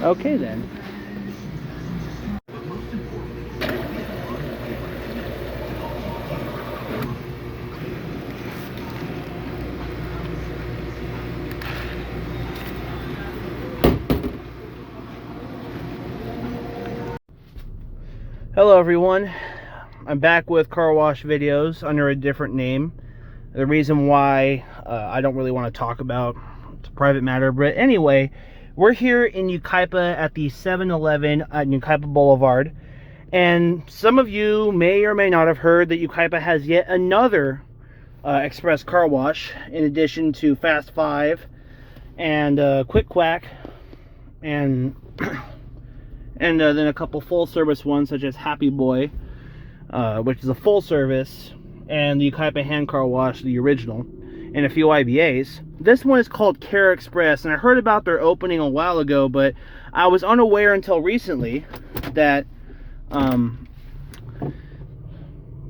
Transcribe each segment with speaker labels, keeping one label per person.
Speaker 1: Okay then. Hello everyone, I'm back with car wash videos under a different name. The reason why I don't really want to talk about, it's a private matter, but anyway, we're here in Yucaipa at the 7-Eleven at Yucaipa Boulevard, and some of you may or may not have heard that Yucaipa has yet another express car wash in addition to Fast Five and Quick Quack and and then a couple full service ones such as Happy Boy, which is a full service, and the Yucaipa Hand Car Wash, the original, and a few IBAs. This one is called Care Express, and I heard about their opening a while ago, but I was unaware until recently that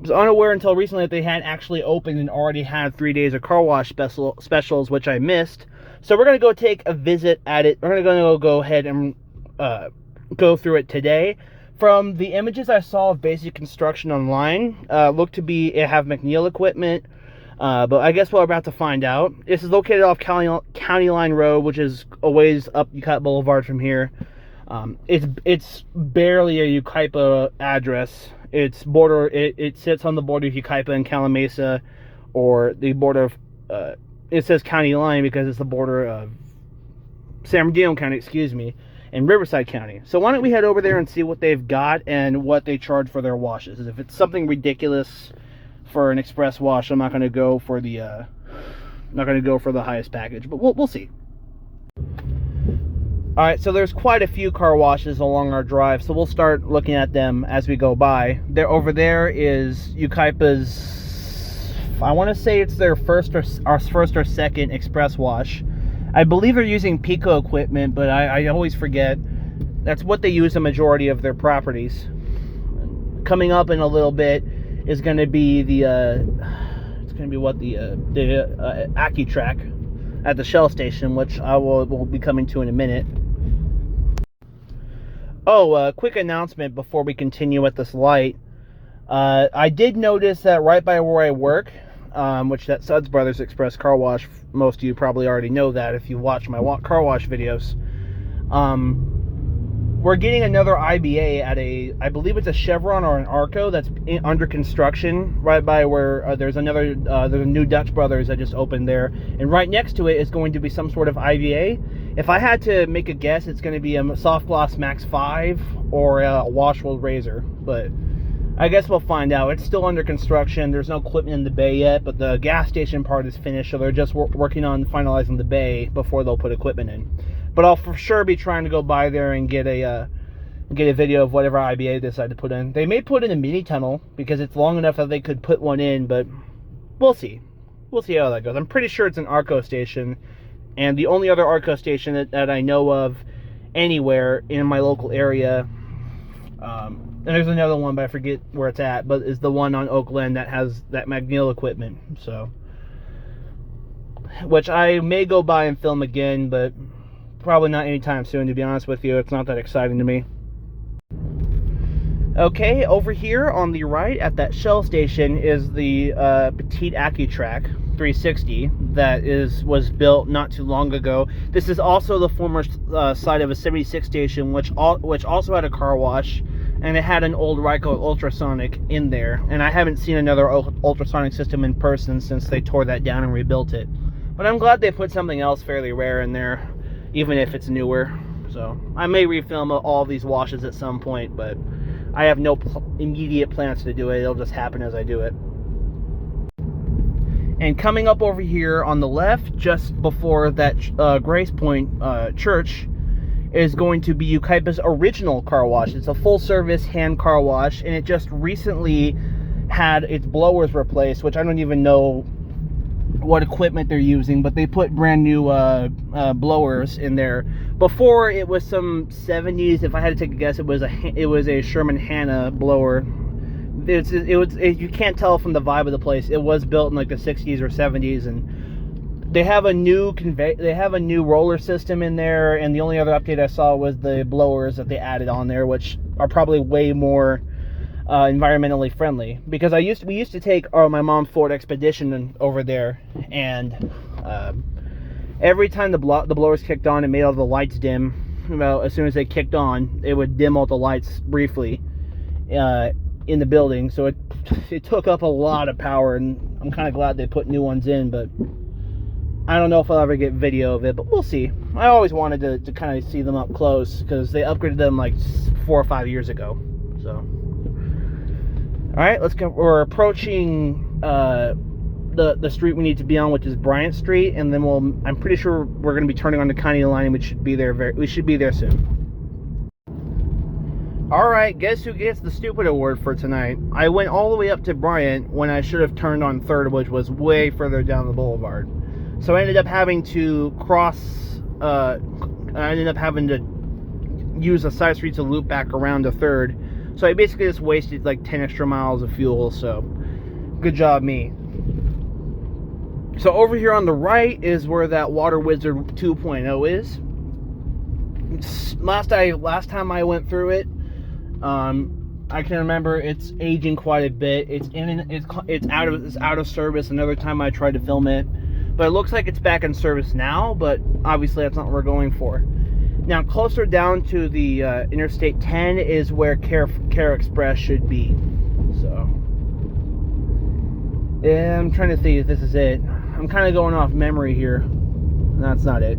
Speaker 1: they had actually opened and already had 3 days of car wash specials, which I missed. So we're gonna go take a visit at it. We're gonna go ahead and go through it today. From the images I saw of basic construction online, looked to be have McNeil equipment, but I guess we're about to find out. This is located off County Line Road, which is a ways up Yucaipa Boulevard from here. It's barely a Yucaipa address. It sits on the border of Yucaipa and Calamasa, or the border of it says County Line because it's the border of San Bernardino County, excuse me, and Riverside County. So why don't we head over there and see what they've got and what they charge for their washes. If it's something ridiculous for an express wash, I'm not going to go for the highest package, but we'll see. All right, so there's quite a few car washes along our drive, so we'll start looking at them as we go by. Over there is Yucaipa's, I want to say it's their first or second express wash. I believe they're using Pico equipment, but I always forget. That's what they use the majority of their properties. Coming up in a little bit is going to be the Aki track at the Shell station, which I will be coming to in a minute. Oh, quick announcement before we continue at this light. I did notice that right by where I work, which that Suds Brothers Express Car Wash, most of you probably already know that if you watch my car wash videos. We're getting another IBA at I believe it's a Chevron or an Arco that's under construction right by where there's a new Dutch Brothers that just opened there, and right next to it is going to be some sort of IBA. If I had to make a guess, it's going to be a Soft Gloss Max 5 or a Washworld Razor, but I guess we'll find out. It's still under construction. There's no equipment in the bay yet, but the gas station part is finished, so they're just working on finalizing the bay before they'll put equipment in. But I'll for sure be trying to go by there and get a video of whatever IBA they decide to put in. They may put in a mini tunnel because it's long enough that they could put one in, but we'll see. We'll see how that goes. I'm pretty sure it's an Arco station, and the only other Arco station that I know of anywhere in my local area, and there's another one, but I forget where it's at, but is the one on Oakland that has that McNeil equipment. So, which I may go by and film again, but probably not anytime soon, to be honest with you. It's not that exciting to me. Okay, over here on the right at that Shell station is the Petite Aki Track 360 that was built not too long ago. This is also the former site of a 76 station, which also had a car wash, and it had an old Ryco ultrasonic in there, and I haven't seen another ultrasonic system in person since they tore that down and rebuilt it. But I'm glad they put something else fairly rare in there, even if it's newer. So I may refilm all these washes at some point, but I have no immediate plans to do it. It'll just happen as I do it. And coming up over here on the left, just before that Grace Point church, is going to be Yucaipa's original car wash. It's a full-service hand car wash, and it just recently had its blowers replaced, which I don't even know what equipment they're using, but they put brand new blowers in there. Before, it was some 70s. If I had to take a guess, it was a Sherman Hanna blower. You can't tell from the vibe of the place. It was built in like the 60s or 70s, and They have a new roller system in there, and the only other update I saw was the blowers that they added on there, which are probably way more environmentally friendly. Because we used to take my mom's Ford Expedition over there, and every time the blowers kicked on, it made all the lights dim. Well, as soon as they kicked on, it would dim all the lights briefly in the building. So it took up a lot of power, and I'm kind of glad they put new ones in, but I don't know if I'll ever get video of it, but we'll see. I always wanted to kind of see them up close, because they upgraded them like 4 or 5 years ago. So, all right, let's go. We're approaching the street we need to be on, which is Bryant Street, and then I'm pretty sure we're going to be turning on the county line, and we should be there soon. All right, guess who gets the stupid award for tonight? I went all the way up to Bryant when I should have turned on 3rd, which was way further down the boulevard. So I ended up having to I ended up having to use a side street to loop back around to 3rd. So I basically just wasted like 10 extra miles of fuel, so good job me. So over here on the right is where that Water Wizard 2.0 is. Last time I went through it, I can remember it's aging quite a bit. It's out of service. Another time I tried to film it, but it looks like it's back in service now, but obviously that's not what we're going for. Now, closer down to the Interstate 10 is where Care Express should be. So, yeah, I'm trying to think if this is it. I'm kind of going off memory here. That's not it.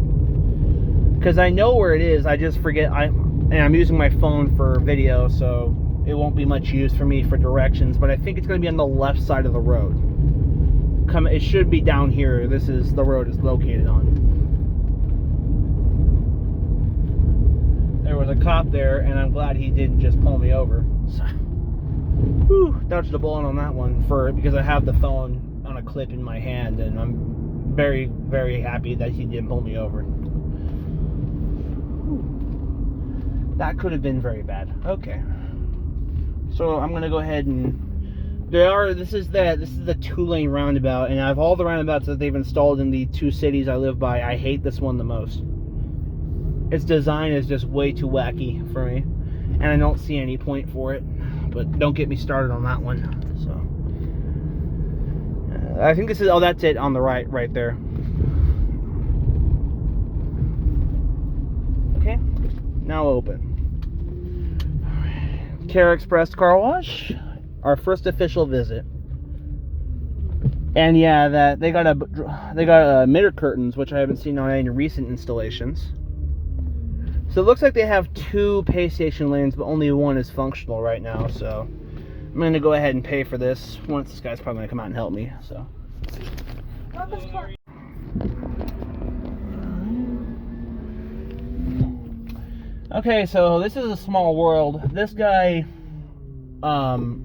Speaker 1: Because I know where it is, I just forget. And I'm using my phone for video, so it won't be much use for me for directions, but I think it's going to be on the left side of the road. It should be down here. This is the road it's located on. There was a cop there, and I'm glad he didn't just pull me over. So, whew, dodged a bullet on that one because I have the phone on a clip in my hand, and I'm very, very happy that he didn't pull me over. That could have been very bad. Okay. So I'm gonna go ahead and this is the 2-lane roundabout, and out of all the roundabouts that they've installed in the 2 cities I live by, I hate this one the most. Its design is just way too wacky for me, and I don't see any point for it. But don't get me started on that one. So I think this is that's it on the right there. Okay, now open. Care Express Car Wash, our first official visit. And yeah, they got emitter curtains, which I haven't seen on any recent installations. So it looks like they have 2 pay station lanes, but only one is functional right now. So I'm gonna go ahead and pay for this. Once this guy's probably gonna come out and help me. So. Okay, so this is a small world. This guy, to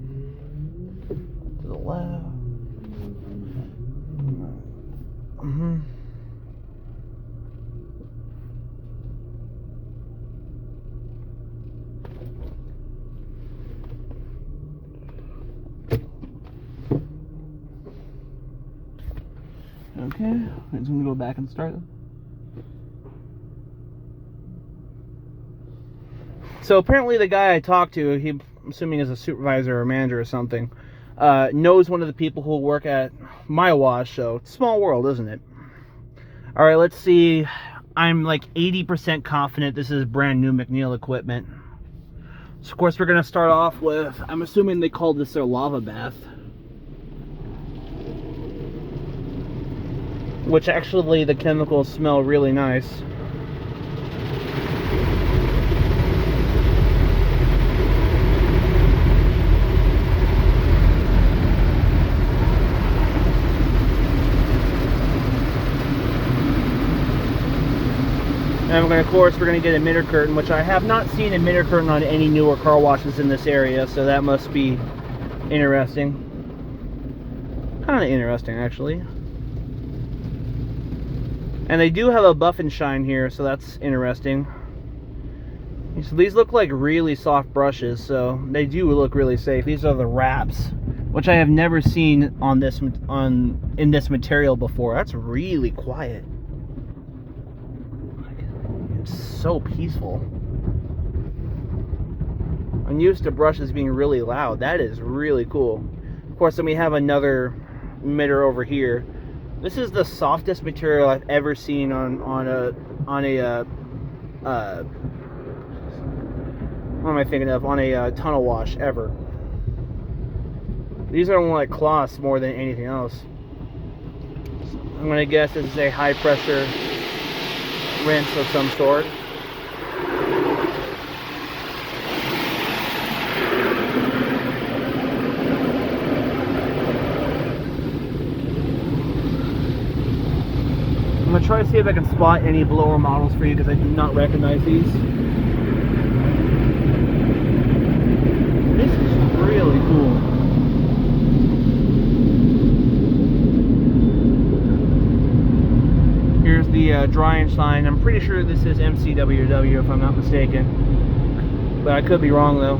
Speaker 1: the left. Okay, I'm just gonna go back and start them. So apparently the guy I talked to, I'm assuming is a supervisor or manager or something, knows one of the people who work at my wash, so it's a small world, isn't it? Alright, let's see. I'm like 80% confident this is brand new McNeil equipment. So of course we're going to start off with, I'm assuming they called this their lava bath. Which actually the chemicals smell really nice. And of course we're going to get a emitter curtain, which I have not seen a emitter curtain on any newer car washes in this area, so that must be interesting. Kind of interesting, actually. And they do have a buff and shine here, so that's interesting. So these look like really soft brushes, so they do look really safe. These are the wraps. which I have never seen on this in this material before. That's really quiet. It's so peaceful. I'm used to brushes being really loud. That is really cool. Of course, then we have another emitter over here. This is the softest material I've ever seen on a what am I thinking of? On a tunnel wash ever. These are more like cloths more than anything else. I'm gonna guess this is a high pressure rinse of some sort. I'm gonna try to see if I can spot any blower models for you because I do not recognize these. This is really cool. Here's the drying sign. I'm pretty sure this is MCWW if I'm not mistaken, but I could be wrong though.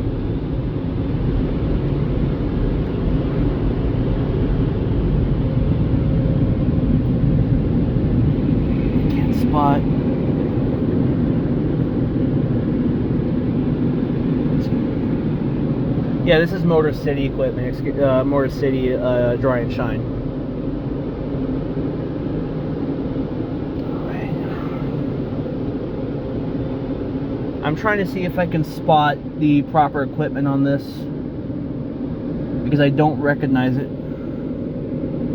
Speaker 1: Spot. Yeah, this is Motor City equipment. Motor City Dry and Shine. Alright. I'm trying to see if I can spot the proper equipment on this because I don't recognize it.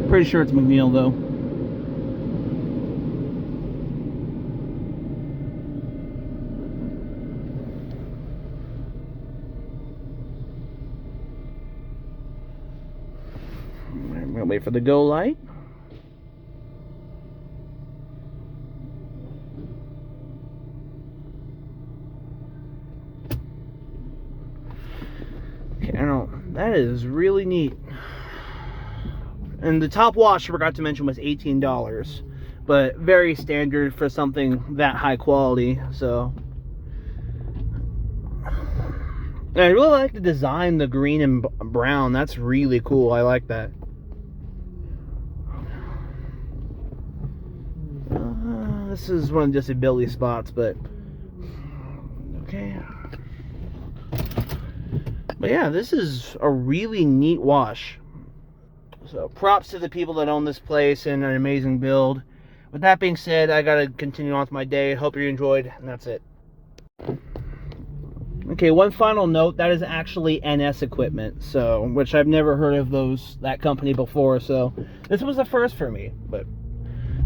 Speaker 1: Pretty sure it's McNeil though. I'm gonna wait for the go light. Okay, I know that is really neat. And the top wash I forgot to mention was $18, but very standard for something that high quality. So, and I really like the design, the green and brown. That's really cool. I like that. This is one of the disability spots, but okay. But yeah, this is a really neat wash. So props to the people that own this place and an amazing build. With that being said, I gotta continue on with my day. Hope you enjoyed, and that's it. Okay, one final note, that is actually NS equipment, so which I've never heard of that company before, so this was a first for me, but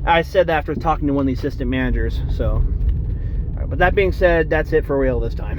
Speaker 1: I said that after talking to one of the assistant managers. So, all right, but that being said, that's it for real this time.